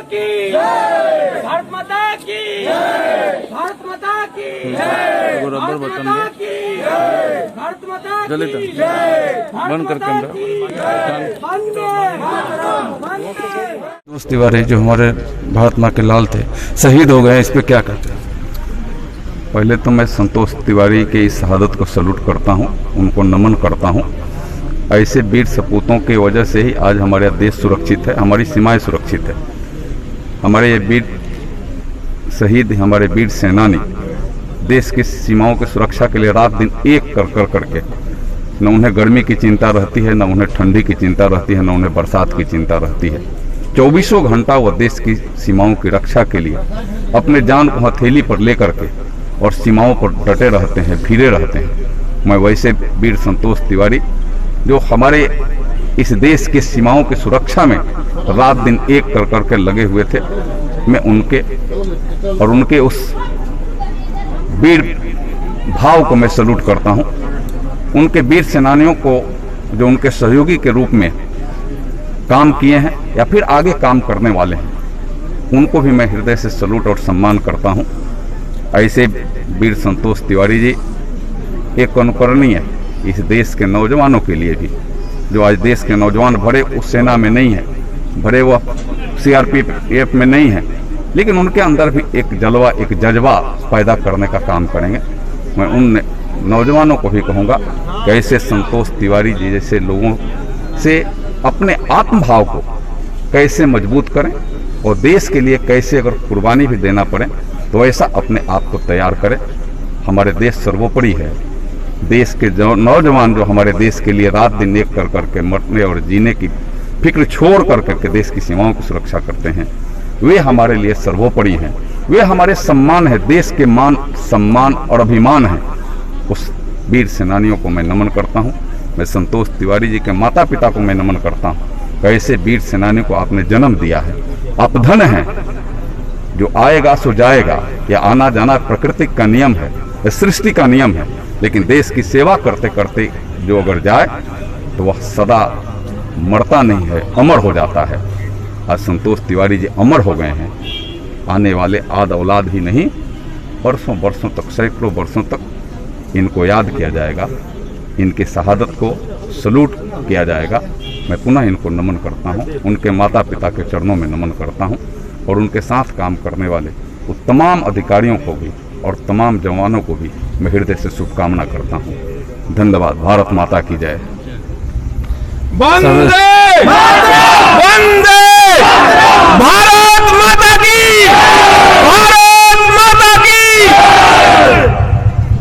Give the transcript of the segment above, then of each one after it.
की, भारत माता की, भारत माता की, भारत माता की, भारत माता की, बंद कर कैमरा। संतोष तिवारी जो हमारे भारत माँ के लाल थे, शहीद हो गए, इस पे क्या कहते हैं? पहले तो मैं संतोष तिवारी के इस शहादत को सल्यूट करता हूं, उनको नमन करता हूं। ऐसे वीर सपूतों की वजह से ही आज हमारा देश सुरक्षित है, हमारी सीमाएं सुरक्षित है। हमारे ये वीर शहीद, हमारे वीर सेनानी देश की सीमाओं की सुरक्षा के लिए रात दिन एक कर करके, न उन्हें गर्मी की चिंता रहती है, न उन्हें ठंडी की चिंता रहती है, न उन्हें बरसात की चिंता रहती है। 24 घंटा वो देश की सीमाओं की रक्षा के लिए अपने जान को हथेली पर लेकर के और सीमाओं पर डटे रहते हैं, फिरे रहते हैं। मैं वैसे वीर संतोष तिवारी जो हमारे इस देश की सीमाओं की सुरक्षा में रात दिन एक कर करके लगे हुए थे, मैं उनके और उनके उस वीर भाव को मैं सल्यूट करता हूं। उनके वीर सेनानियों को जो उनके सहयोगी के रूप में काम किए हैं या फिर आगे काम करने वाले हैं, उनको भी मैं हृदय से सल्यूट और सम्मान करता हूं। ऐसे वीर संतोष तिवारी जी एक अनुकरणीय है इस देश के नौजवानों के लिए भी, जो आज देश के नौजवान भरे उस सेना में नहीं है, भरे वह CRPF में नहीं है, लेकिन उनके अंदर भी एक जलवा, एक जज्बा पैदा करने का काम करेंगे। मैं उन नौजवानों को भी कहूँगा कि ऐसे संतोष तिवारी जी जैसे लोगों से अपने आत्मभाव को कैसे मजबूत करें और देश के लिए कैसे अगर कुर्बानी भी देना पड़े तो ऐसा अपने आप को तैयार करें। हमारे देश सर्वोपरि है। देश के नौजवान जो हमारे देश के लिए रात दिन एक कर करके मरने और जीने की फिक्र छोड़ कर करके देश की सीमाओं की सुरक्षा करते हैं, वे हमारे लिए सर्वोपरि हैं। वे हमारे सम्मान है, देश के मान, सम्मान और अभिमान है। उस वीर सेनानियों को मैं नमन करता हूँ। मैं संतोष तिवारी जी के माता पिता को मैं नमन करता हूँ। कैसे वीर सेनानी को आपने जन्म दिया है, आप धन हैं। जो आएगा सो जाएगा, या आना जाना प्रकृति का नियम है, सृष्टि का नियम है, लेकिन देश की सेवा करते करते जो अगर जाए तो वह सदा मरता नहीं है, अमर हो जाता है। आज संतोष तिवारी जी अमर हो गए हैं। आने वाले आद औलाद ही नहीं, वर्षों वर्षों तक, सैकड़ों वर्षों तक इनको याद किया जाएगा, इनके शहादत को सल्यूट किया जाएगा। मैं पुनः इनको नमन करता हूँ, उनके माता पिता के चरणों में नमन करता हूँ और उनके साथ काम करने वाले वो तमाम अधिकारियों को भी और तमाम जवानों को भी मैं हृदय से शुभकामना करता हूँ। धन्यवाद। भारत माता की जय। वंदे वंदे भारत माता की, भारत माता की,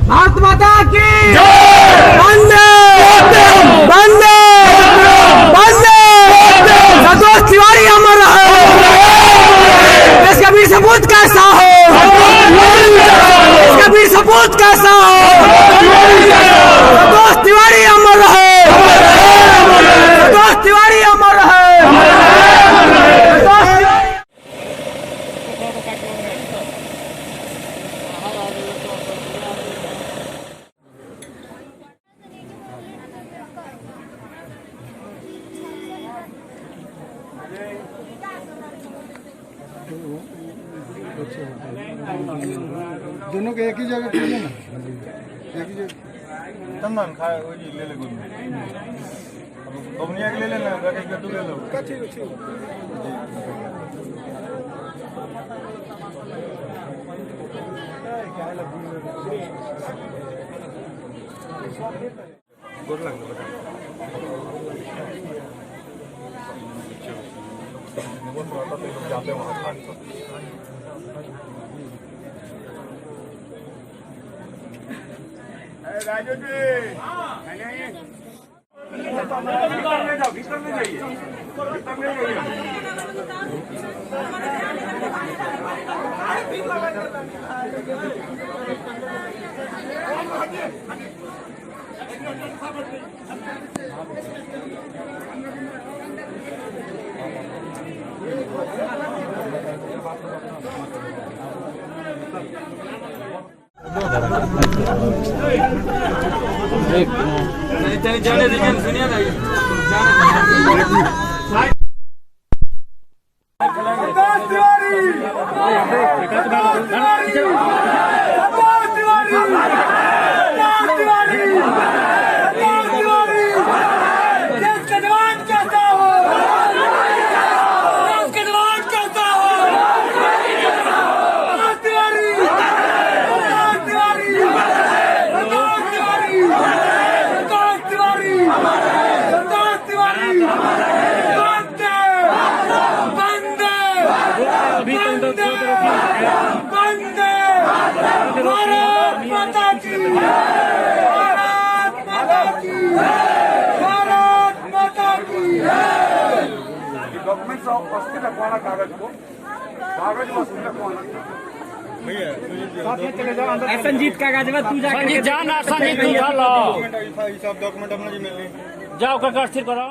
भारत माता की वंदे वंदे वंदे। संतोष तिवारी अमर रहे। देश का वीर सपूत कैसा हो, देश का वीर सपूत कैसा हो। संतोष तिवारी अमर रहे, संतोष तिवारी अमर रहे। दोनों के एक ही जगह पे लेना, एक ही जगह तंदन खाए वो जी ले ले गुड कंपनिया के ले लेना, बाकी का तू ले लो। ठीक है, ठीक गुड लग बेटा वो तो आता तो जाते वहां खान को राजू जी भीतर में जाइए, भीतर में जाइए। जाने दीजिए, सुनिए ना, जाने डॉक्यूमेंट्स वस्तु रखवाना कागज को कागज वस्तु रखवाना संजीत का कागज तू जाके जाना संजीत तू जा लो सब डॉक्यूमेंट अपना जी मिल जाओ कर स्थिर करो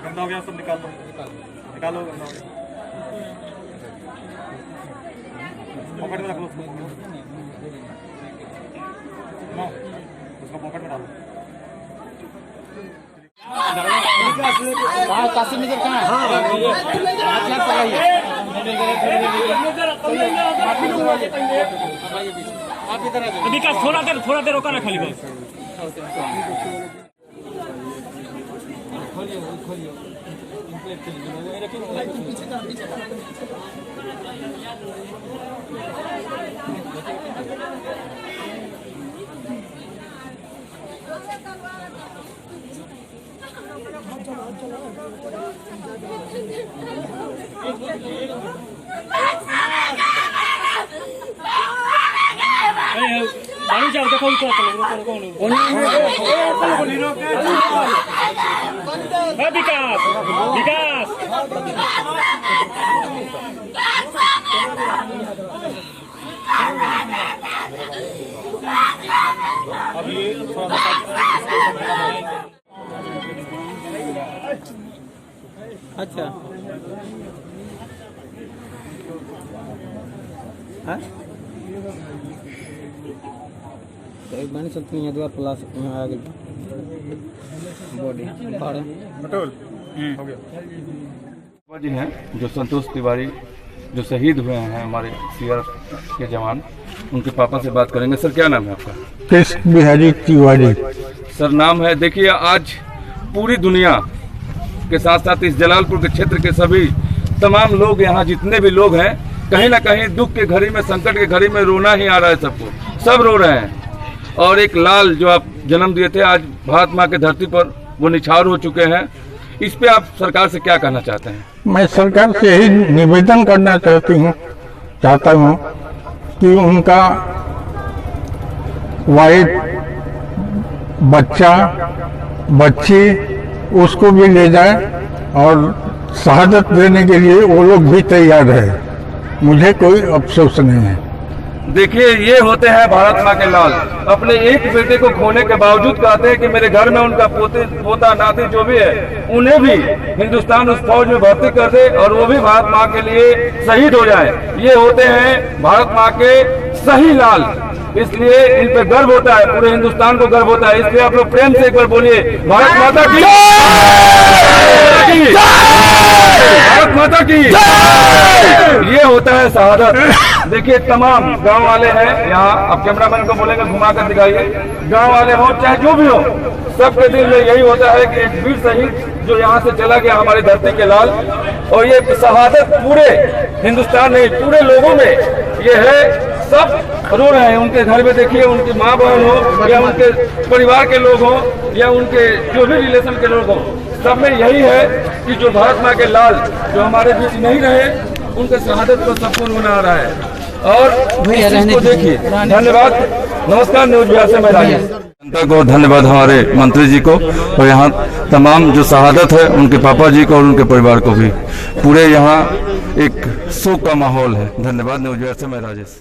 गंदा हो गया सब निकाल लो निकालो गंदा हो गया पॉकेट में रख लो उसको पॉकेट में डालो काशीनगर कहाँ विकास थोड़ा देर रोका ना खाली बस देखो विकास विकास अच्छा तो एक बार चलते हैं द्वार प्लास यहाँ आ गई बॉडी बटोल हो गया जी हैं जो संतोष तिवारी जो शहीद हुए हैं हमारे सीआर के जवान उनके पापा से बात करेंगे। सर क्या नाम है आपका? कृष्ण बिहारी तिवारी। सर नाम है, देखिए आज पूरी दुनिया के साथ साथ इस जलालपुर के क्षेत्र के सभी तमाम लोग यहाँ जितने भी लोग हैं कहीं ना कहीं दुख के घड़ी में संकट के घड़ी में रोना ही आ रहा है सबको, सब रो रहे हैं। और एक लाल जो आप जन्म दिए थे आज भारत माँ की धरती पर वो निछावर हो चुके हैं, इस पे आप सरकार से क्या कहना चाहते हैं? मैं सरकार से यही निवेदन करना चाहता हूँ कि उनका वाइफ बच्चा बच्ची उसको भी ले जाए और शहादत देने के लिए वो लोग भी तैयार है, मुझे कोई अफसोस नहीं है। देखिए ये होते हैं भारत माँ के लाल, अपने एक बेटे को खोने के बावजूद कहते हैं कि मेरे घर में उनका पोता नाती जो भी है उन्हें भी हिंदुस्तान उस फौज में भर्ती कर दे और वो भी भारत माँ के लिए शहीद हो जाए। ये होते हैं भारत माँ के सही लाल, इसलिए इन पे गर्व होता है, पूरे हिंदुस्तान को गर्व होता है। इसलिए आप लोग प्रेम से एक बार बोलिए भारत माता की, भारत माता की। ये होता है शहादत। देखिए तमाम गांव वाले हैं यहाँ, आप कैमरामैन को बोलेंगे घुमा कर दिखाइए, गांव वाले हो चाहे जो भी हो, सबके दिल में यही होता है कि एक वीर शहीद जो यहाँ से चला गया हमारी धरती के लाल, और ये शहादत पूरे हिंदुस्तान नहीं पूरे लोगों में ये है, सब रो रहे हैं। उनके घर में देखिए उनकी माँ बहन हो या उनके परिवार के लोग हो या उनके जो भी रिलेशन के लोग हो, सब में यही है कि जो भारत माँ के लाल जो हमारे बीच नहीं रहे उनके शहादत पर सबको रोना आ रहा है। और इसको देखिए, धन्यवाद, नमस्कार। न्यूज बिहार से मैं राजेश। जनता को धन्यवाद, हमारे मंत्री जी को और यहाँ तमाम जो शहादत है उनके पापा जी को और उनके परिवार को भी। पूरे यहाँ एक शोक का माहौल है। धन्यवाद। न्यूज बिहार से मैं राजेश।